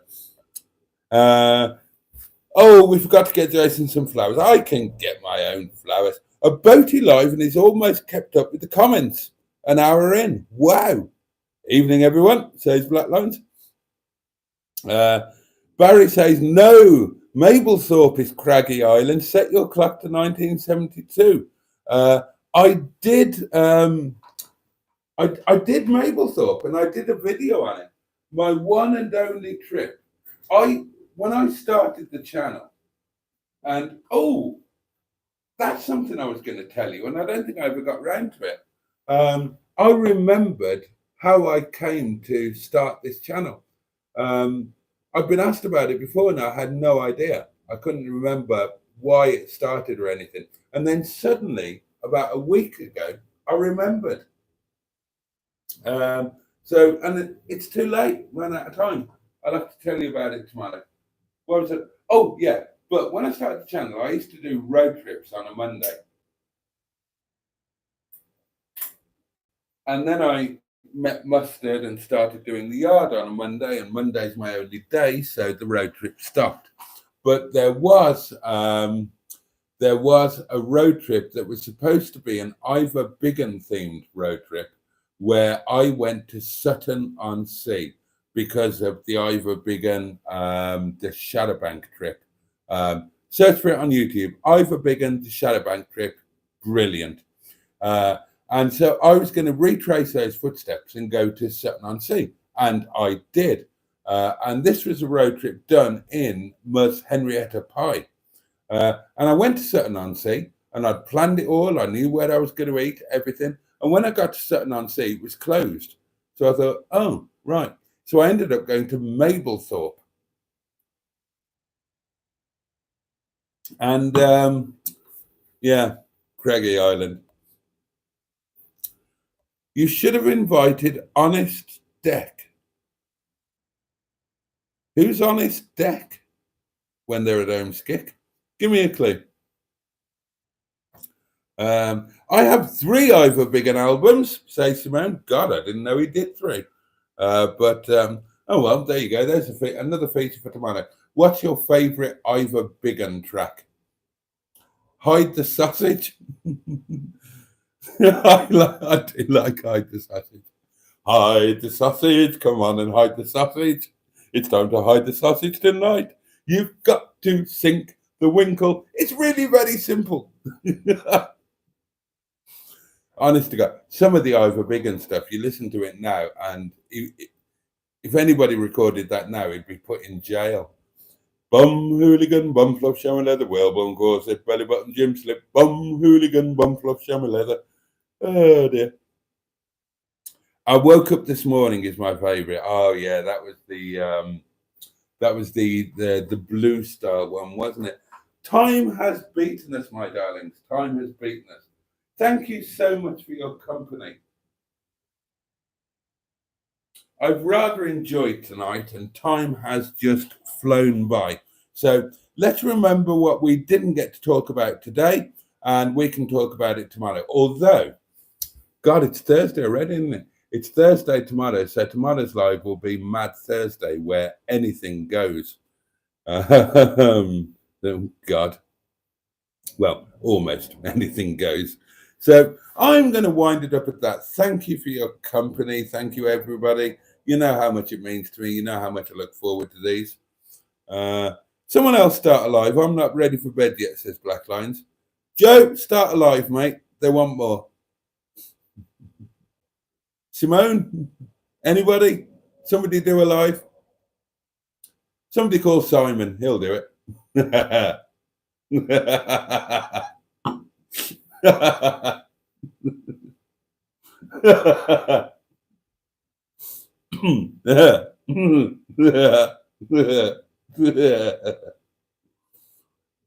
We forgot to get Jason some flowers. I can get my own flowers. A Boaty live and he's almost kept up with the comments. An hour in. Wow. Evening, everyone, says Black Lines. Barry says, no, Mablethorpe is Craggy Island. Set your clock to 1972. I did Mablethorpe and I did a video on it. My one and only trip. When I started the channel, and that's something I was going to tell you, and I don't think I ever got round to it. I remembered how I came to start this channel. I've been asked about it before and I had no idea. I couldn't remember why it started or anything. And then suddenly, about a week ago, I remembered. And it's too late, ran out of time. I'll have to tell you about it tomorrow. What was it? Oh, yeah. But when I started the channel, I used to do road trips on a Monday. And then I met Mustard and started doing the yard on a Monday, and Monday's my only day, so the road trip stopped. But there was a road trip that was supposed to be an Ivor Biggin themed road trip, where I went to Sutton-on-Sea because of the Ivor Biggin, the Shadowbank trip. Search for it on YouTube. Ivor Biggin, the Shadowbank trip, brilliant. And so I was going to retrace those footsteps and go to Sutton-on-Sea. And I did. And this was a road trip done in Ms. Henrietta Pie. And I went to Sutton-on-Sea and I'd planned it all. I knew where I was going to eat, everything. And when I got to Sutton-on-Sea, it was closed. So I thought, oh, right. So I ended up going to Mablethorpe. And, Craggy Island. You should have invited Honest Deck. Who's Honest Deck when they're at home, Skick? Give me a clue. I have 3 Ivor Biggin albums, says Simone. God, I didn't know he did 3. Oh well, there you go. There's another feature for tomorrow. What's your favourite Ivor Biggin track? Hide the Sausage. I do like Hide the Sausage. Hide the sausage. Come on and hide the sausage. It's time to hide the sausage tonight. You've got to sink the winkle. It's really very simple. Honest to God, some of the Ivor Biggin stuff, you listen to it now, and if anybody recorded that now, he'd be put in jail. Bum hooligan, bum fluff, sham leather, whalebone corset, belly button, gym slip, bum hooligan, bum fluff, sham leather. Oh dear. I woke up this morning is my favourite. Oh yeah, that was the Blue Star one, wasn't it? Time has beaten us, my darlings. Time has beaten us. Thank you so much for your company. I've rather enjoyed tonight, and time has just flown by. So let's remember what we didn't get to talk about today, and we can talk about it tomorrow. Although, God, it's Thursday already, isn't it? It's Thursday tomorrow, so tomorrow's live will be Mad Thursday, where anything goes. Oh, God. Well, almost anything goes. So I'm going to wind it up at that. Thank you for your company. Thank you, everybody. You know how much it means to me. You know how much I look forward to these. Someone else start a live. I'm not ready for bed yet, says Black Lines. Joe, start a live, mate. They want more. Simone, anybody? Somebody do a live? Somebody call Simon. He'll do it.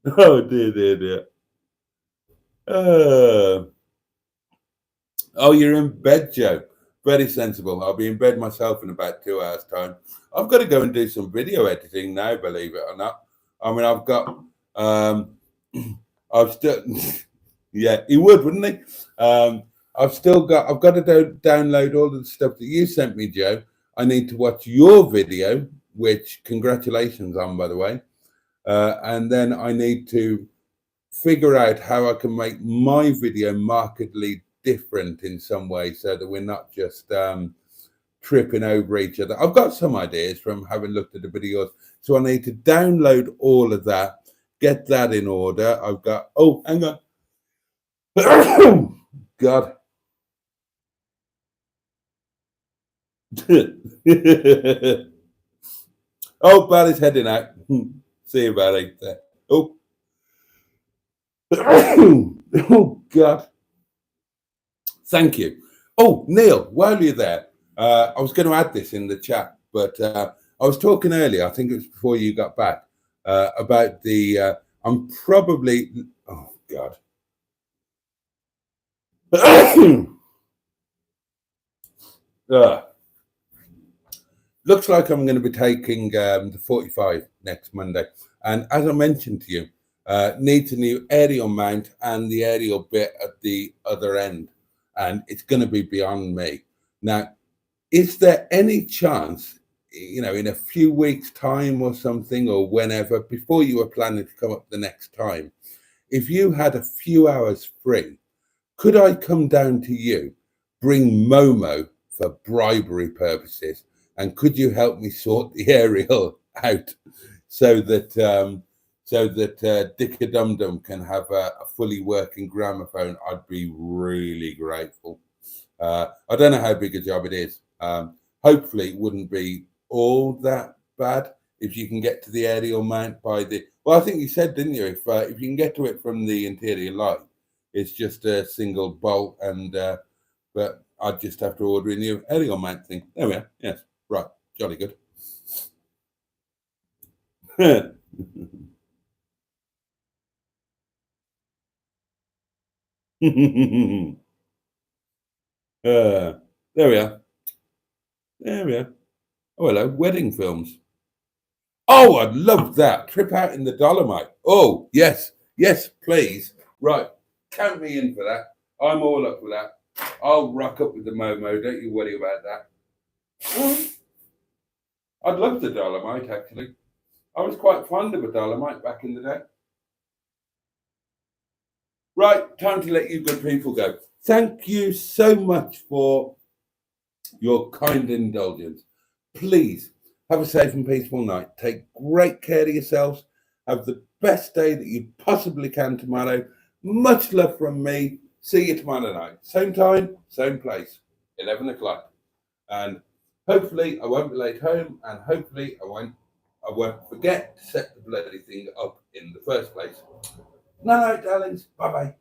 Oh dear. Oh, you're in bed, Joe. Very sensible. I'll be in bed myself in about 2 hours' time. I've got to go and do some video editing now, believe it or not. I mean, I've got, I've still, yeah, he would, wouldn't he? I've got to download all of the stuff that you sent me, Joe. I need to watch your video, which congratulations on, by the way. And then I need to figure out how I can make my video markedly different in some way so that we're not just tripping over each other. I've got some ideas from having looked at the videos. So I need to download all of that, get that in order. I've got, oh, hang on. God. Oh, Barry's heading out. See you, Barry. Oh. Oh, God. Thank you. Oh, Neil, while you're there, I was going to add this in the chat, but I was talking earlier, I think it was before you got back, about the, I'm probably, oh, God. Looks like I'm going to be taking the 45 next Monday. And as I mentioned to you, needs a new aerial mount and the aerial bit at the other end. And it's going to be beyond me. Now, is there any chance, you know, in a few weeks' time or something, or whenever, before you were planning to come up the next time, if you had a few hours free, could I come down to you, bring Momo for bribery purposes, and could you help me sort the aerial out so that Dicker Dum Dum can have a fully working gramophone? I'd be really grateful. I don't know how big a job it is. Hopefully it wouldn't be all that bad if you can get to the aerial mount by the, well, I think you said, didn't you, if you can get to it from the interior light, it's just a single bolt, and but I'd just have to order a new aerial mount thing. There we are. Yes, right, jolly good. There we are. There we are. Oh, hello, wedding films. Oh, I'd love that. Trip out in the Dolomite. Oh, yes, please. Right, count me in for that. I'm all up for that. I'll rock up with the Momo. Don't you worry about that. I'd love the Dolomite, actually. I was quite fond of a Dolomite back in the day. Right, time to let you good people go. Thank you so much for your kind indulgence. Please have a safe and peaceful night. Take great care of yourselves. Have the best day that you possibly can tomorrow. Much love from me. See you tomorrow night. Same time, same place, 11 o'clock. And hopefully I won't be late home, and hopefully I won't forget to set the bloody thing up in the first place. Night, darlings. Bye-bye.